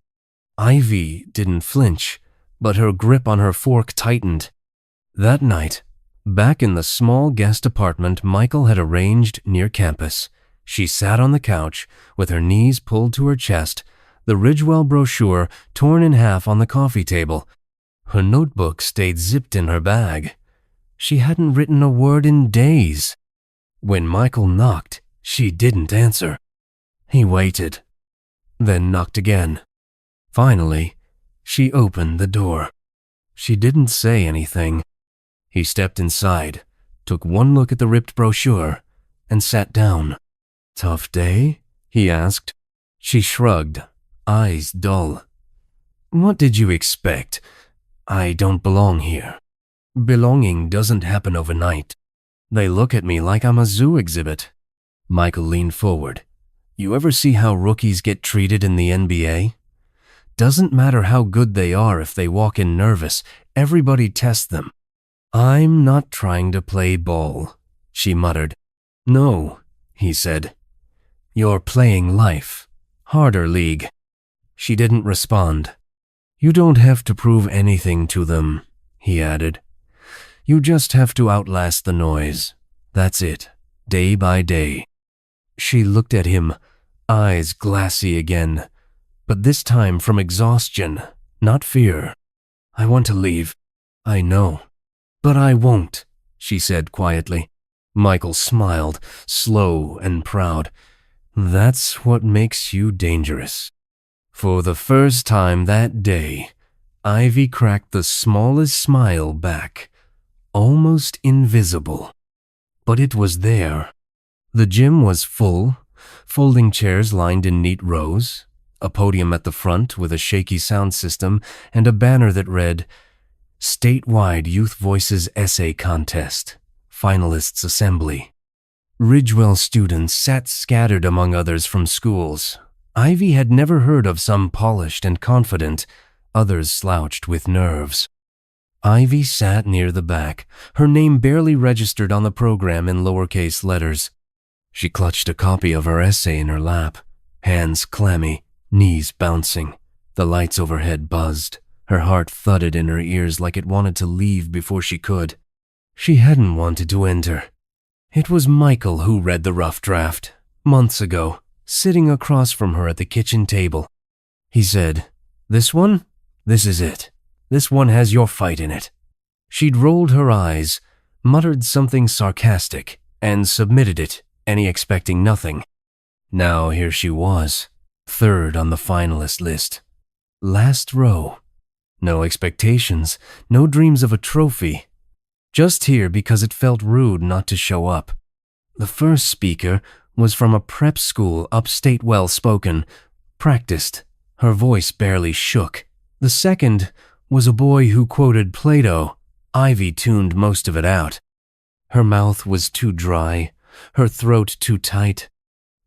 Ivy didn't flinch, but her grip on her fork tightened. That night, back in the small guest apartment Michael had arranged near campus, she sat on the couch with her knees pulled to her chest, the Ridgewell brochure torn in half on the coffee table. Her notebook stayed zipped in her bag. She hadn't written a word in days. When Michael knocked, she didn't answer. He waited, then knocked again. Finally, she opened the door. She didn't say anything. He stepped inside, took one look at the ripped brochure, and sat down. "Tough day?" he asked. She shrugged, eyes dull. "What did you expect? I don't belong here. Belonging doesn't happen overnight. They look at me like I'm a zoo exhibit." Michael leaned forward. "You ever see how rookies get treated in the NBA? Doesn't matter how good they are if they walk in nervous, everybody tests them." "I'm not trying to play ball," she muttered. "No," he said. "You're playing life. Harder league." She didn't respond. "You don't have to prove anything to them," he added. "You just have to outlast the noise. That's it, day by day." She looked at him, eyes glassy again, but this time from exhaustion, not fear. I want to leave. I know. But I won't, she said quietly. Michael smiled, slow and proud. That's what makes you dangerous. For the first time that day, Ivy cracked the smallest smile back, almost invisible. But it was there. The gym was full, folding chairs lined in neat rows, a podium at the front with a shaky sound system, and a banner that read, Statewide Youth Voices Essay Contest, Finalists Assembly. Ridgewell students sat scattered among others from schools. Ivy had never heard of some polished and confident, others slouched with nerves. Ivy sat near the back, her name barely registered on the program in lowercase letters. She clutched a copy of her essay in her lap, hands clammy, knees bouncing. The lights overhead buzzed. Her heart thudded in her ears like it wanted to leave before she could. She hadn't wanted to enter. It was Michael who read the rough draft, months ago, sitting across from her at the kitchen table. He said, "This one? This is it. This one has your fight in it." She'd rolled her eyes, muttered something sarcastic, and submitted it, any expecting nothing. Now here she was, third on the finalist list. Last row. No expectations, no dreams of a trophy. Just here because it felt rude not to show up. The first speaker was from a prep school upstate, well-spoken, practiced. Her voice barely shook. The second was a boy who quoted Plato. Ivy tuned most of it out. Her mouth was too dry, her throat too tight.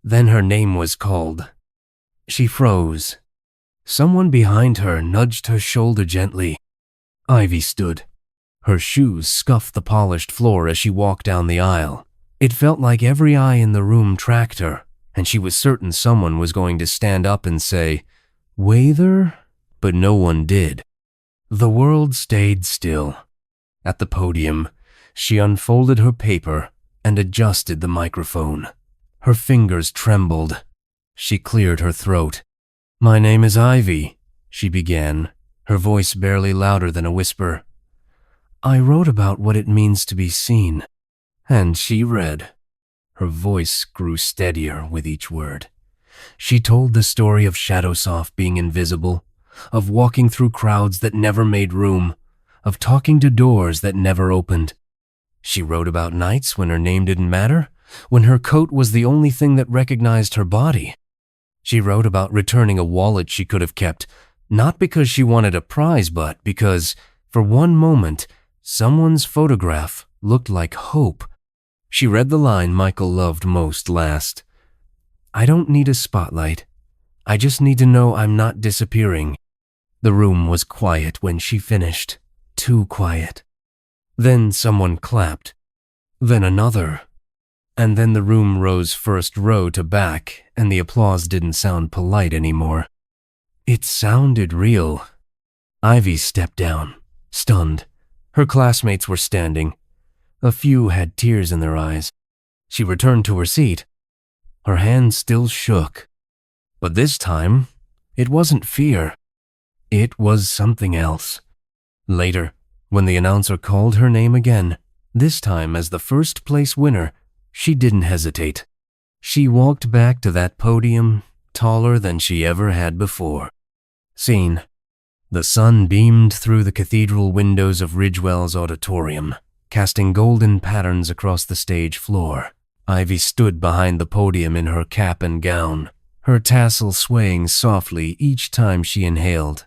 Then her name was called. She froze. Someone behind her nudged her shoulder gently. Ivy stood. Her shoes scuffed the polished floor as she walked down the aisle. It felt like every eye in the room tracked her, and she was certain someone was going to stand up and say, "Wather?" But no one did. The world stayed still. At the podium, she unfolded her paper and adjusted the microphone. Her fingers trembled. She cleared her throat. "My name is Ivy," she began, her voice barely louder than a whisper. "I wrote about what it means to be seen." And she read. Her voice grew steadier with each word. She told the story of Shadowsoft being invisible, of walking through crowds that never made room, of talking to doors that never opened. She wrote about nights when her name didn't matter, when her coat was the only thing that recognized her body. She wrote about returning a wallet she could have kept, not because she wanted a prize, but because, for one moment, someone's photograph looked like hope. She read the line Michael loved most last. "I don't need a spotlight. I just need to know I'm not disappearing." The room was quiet when she finished. Too quiet. Then someone clapped. Then another. And then the room rose first row to back, and the applause didn't sound polite anymore. It sounded real. Ivy stepped down, stunned. Her classmates were standing. A few had tears in their eyes. She returned to her seat. Her hand still shook. But this time, it wasn't fear. It was something else. Later, when the announcer called her name again, this time as the first place winner, she didn't hesitate. She walked back to that podium, taller than she ever had before. Scene. The sun beamed through the cathedral windows of Ridgewell's auditorium, casting golden patterns across the stage floor. Ivy stood behind the podium in her cap and gown, her tassel swaying softly each time she inhaled.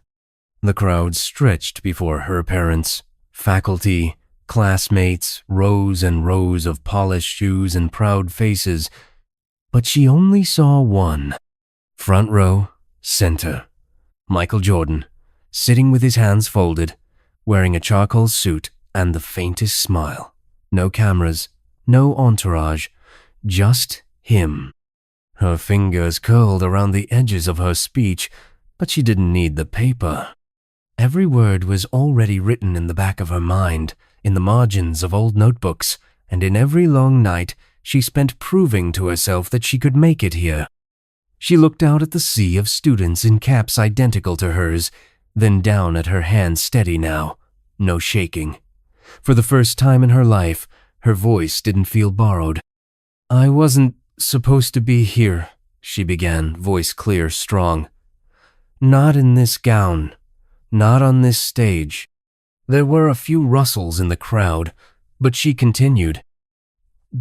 The crowd stretched before her parents, faculty, classmates, rows and rows of polished shoes and proud faces, but she only saw one. Front row, center. Michael Jordan, sitting with his hands folded, wearing a charcoal suit and the faintest smile. No cameras, no entourage, just him. Her fingers curled around the edges of her speech, but she didn't need the paper. Every word was already written in the back of her mind, in the margins of old notebooks, and in every long night she spent proving to herself that she could make it here. She looked out at the sea of students in caps identical to hers, then down at her hand steady now, no shaking. For the first time in her life, her voice didn't feel borrowed. "I wasn't supposed to be here," she began, voice clear, strong. "Not in this gown. Not on this stage." There were a few rustles in the crowd, but she continued.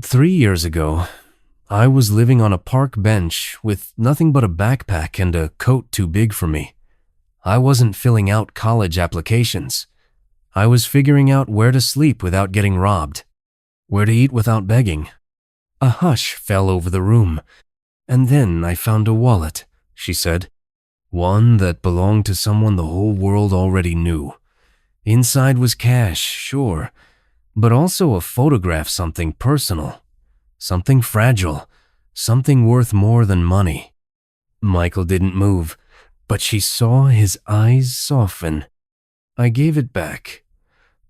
3 years ago, I was living on a park bench with nothing but a backpack and a coat too big for me. I wasn't filling out college applications. I was figuring out where to sleep without getting robbed, where to eat without begging. A hush fell over the room, and then I found a wallet, she said. One that belonged to someone the whole world already knew. Inside was cash, sure, but also a photograph, something personal, something fragile, something worth more than money. Michael didn't move, but she saw his eyes soften. I gave it back,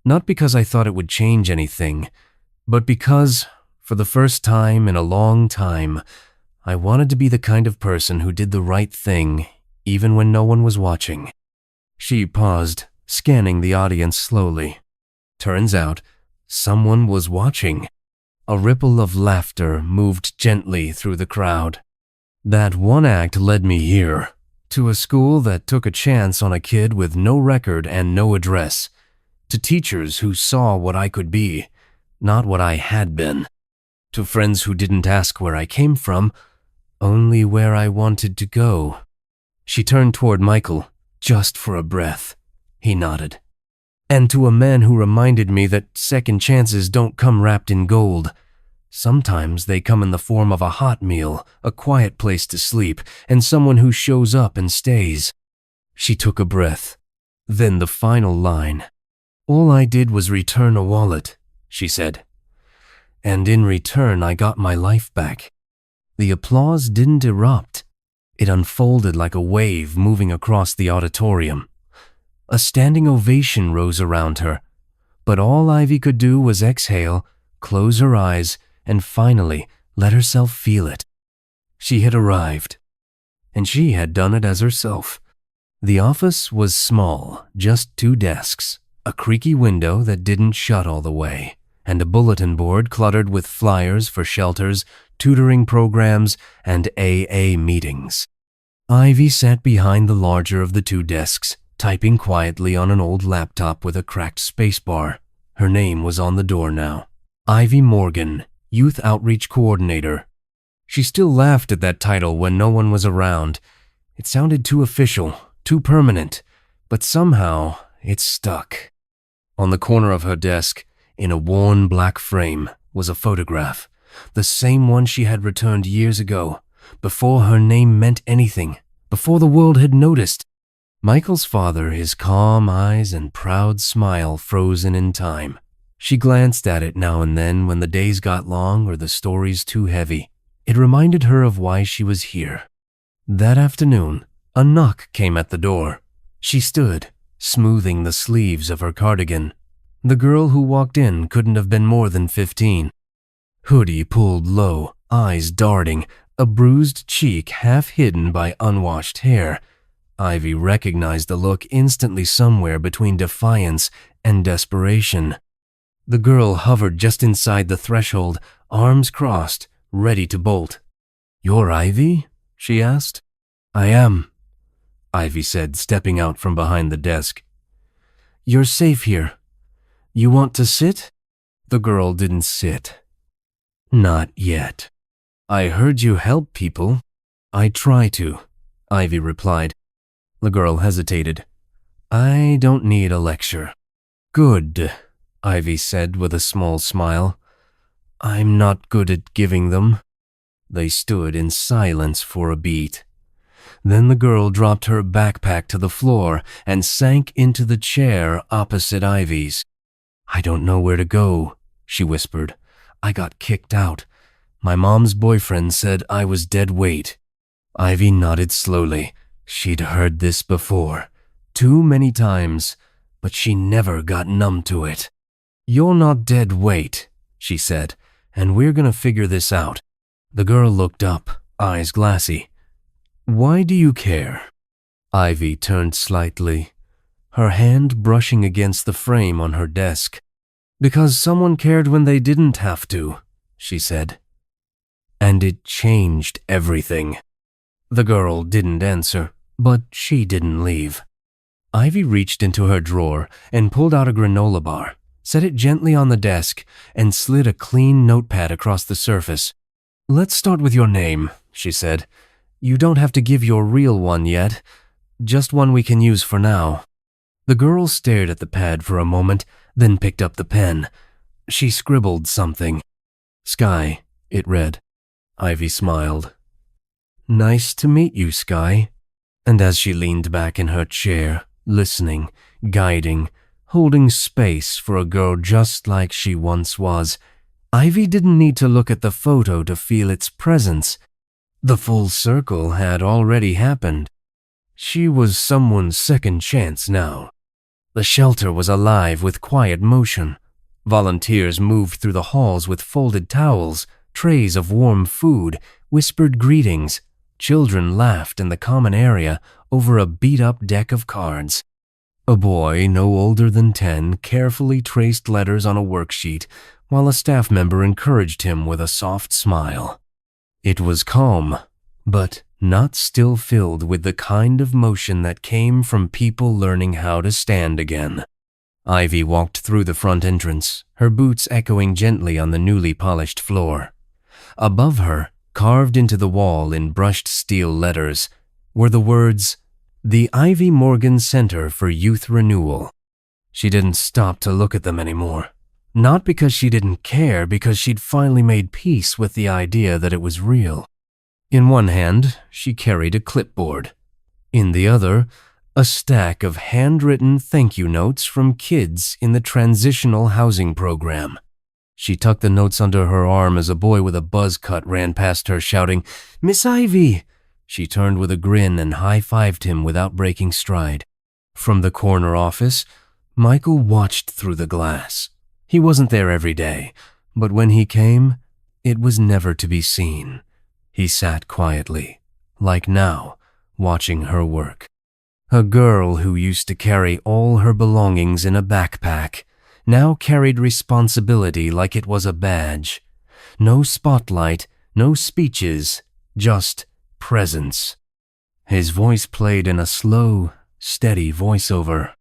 not because I thought it would change anything, but because, for the first time in a long time, I wanted to be the kind of person who did the right thing, even when no one was watching. She paused, scanning the audience slowly. Turns out, someone was watching. A ripple of laughter moved gently through the crowd. That one act led me here, to a school that took a chance on a kid with no record and no address, to teachers who saw what I could be, not what I had been, to friends who didn't ask where I came from, only where I wanted to go. She turned toward Michael, just for a breath. He nodded. And to a man who reminded me that second chances don't come wrapped in gold. Sometimes they come in the form of a hot meal, a quiet place to sleep, and someone who shows up and stays. She took a breath. Then the final line. "All I did was return a wallet," she said. "And in return, I got my life back." The applause didn't erupt. It unfolded like a wave moving across the auditorium. A standing ovation rose around her, but all Ivy could do was exhale, close her eyes, and finally let herself feel it. She had arrived, and she had done it as herself. The office was small, just 2 desks, a creaky window that didn't shut all the way, and a bulletin board cluttered with flyers for shelters, tutoring programs, and AA meetings. Ivy sat behind the larger of the 2 desks, typing quietly on an old laptop with a cracked spacebar. Her name was on the door now. Ivy Morgan, Youth Outreach Coordinator. She still laughed at that title when no one was around. It sounded too official, too permanent, but somehow it stuck. On the corner of her desk, in a worn black frame, was a photograph, the same one she had returned years ago, before her name meant anything, before the world had noticed. Michael's father, his calm eyes and proud smile frozen in time. She glanced at it now and then when the days got long or the stories too heavy. It reminded her of why she was here. That afternoon, a knock came at the door. She stood, smoothing the sleeves of her cardigan. The girl who walked in couldn't have been more than 15. Hoodie pulled low, eyes darting, a bruised cheek half hidden by unwashed hair. Ivy recognized the look instantly somewhere between defiance and desperation. The girl hovered just inside the threshold, arms crossed, ready to bolt. "You're Ivy?" she asked. "I am," Ivy said, stepping out from behind the desk. "You're safe here. You want to sit?" The girl didn't sit. "Not yet. I heard you help people." "I try to," Ivy replied. The girl hesitated. "I don't need a lecture." "Good," Ivy said with a small smile. "I'm not good at giving them." They stood in silence for a beat. Then the girl dropped her backpack to the floor and sank into the chair opposite Ivy's. "I don't know where to go," she whispered. "I got kicked out. My mom's boyfriend said I was dead weight." Ivy nodded slowly. She'd heard this before, too many times, but she never got numb to it. "You're not dead weight," she said, "and we're gonna figure this out." The girl looked up, eyes glassy. Why do you care? Ivy turned slightly, her hand brushing against the frame on her desk. Because someone cared when they didn't have to, she said. And it changed everything. The girl didn't answer, but she didn't leave. Ivy reached into her drawer and pulled out a granola bar, set it gently on the desk, and slid a clean notepad across the surface. Let's start with your name, she said. You don't have to give your real one yet, just one we can use for now. The girl stared at the pad for a moment, then picked up the pen. She scribbled something. Sky, it read. Ivy smiled. Nice to meet you, Sky. And as she leaned back in her chair, listening, guiding, holding space for a girl just like she once was, Ivy didn't need to look at the photo to feel its presence. The full circle had already happened. She was someone's second chance now. The shelter was alive with quiet motion. Volunteers moved through the halls with folded towels, trays of warm food, whispered greetings. Children laughed in the common area over a beat-up deck of cards. A boy no older than 10 carefully traced letters on a worksheet, while a staff member encouraged him with a soft smile. It was calm, but not still filled with the kind of motion that came from people learning how to stand again. Ivy walked through the front entrance, her boots echoing gently on the newly polished floor. Above her, carved into the wall in brushed steel letters, were the words, "The Ivy Morgan Center for Youth Renewal." She didn't stop to look at them anymore. Not because she didn't care, because she'd finally made peace with the idea that it was real. In one hand, she carried a clipboard. In the other, a stack of handwritten thank you notes from kids in the transitional housing program. She tucked the notes under her arm as a boy with a buzz cut ran past her, shouting, "Miss Ivy!" She turned with a grin and high-fived him without breaking stride. From the corner office, Michael watched through the glass. He wasn't there every day, but when he came, it was never to be seen. He sat quietly, like now, watching her work. A girl who used to carry all her belongings in a backpack now carried responsibility like it was a badge. No spotlight, no speeches, just presence. His voice played in a slow, steady voiceover.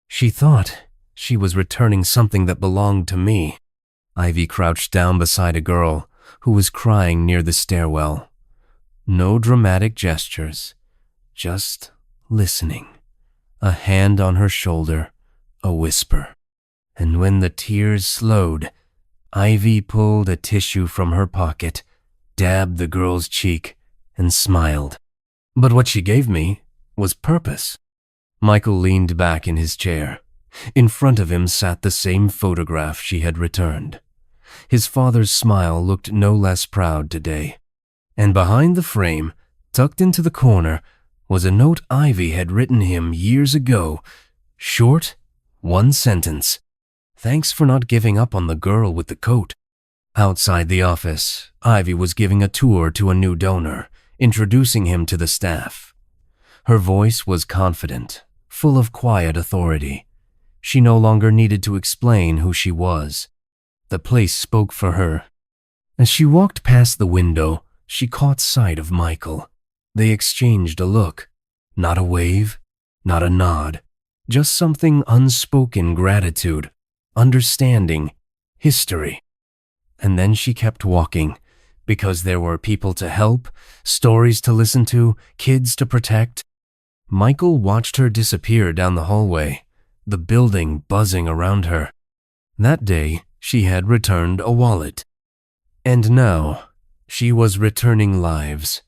She thought she was returning something that belonged to me. Ivy crouched down beside a girl who was crying near the stairwell. No dramatic gestures, just listening. A hand on her shoulder, a whisper. And when the tears slowed, Ivy pulled a tissue from her pocket, dabbed the girl's cheek, and smiled. But what she gave me was purpose. Michael leaned back in his chair. In front of him sat the same photograph she had returned. His father's smile looked no less proud today. And behind the frame, tucked into the corner, was a note Ivy had written him years ago. Short, one sentence. Thanks for not giving up on the girl with the coat. Outside the office, Ivy was giving a tour to a new donor, introducing him to the staff. Her voice was confident, full of quiet authority. She no longer needed to explain who she was. The place spoke for her. As she walked past the window, she caught sight of Michael. They exchanged a look. Not a wave, not a nod, just something unspoken gratitude, understanding, history. And then she kept walking, because there were people to help, stories to listen to, kids to protect. Michael watched her disappear down the hallway, the building buzzing around her. That day, she had returned a wallet. And now, she was returning lives.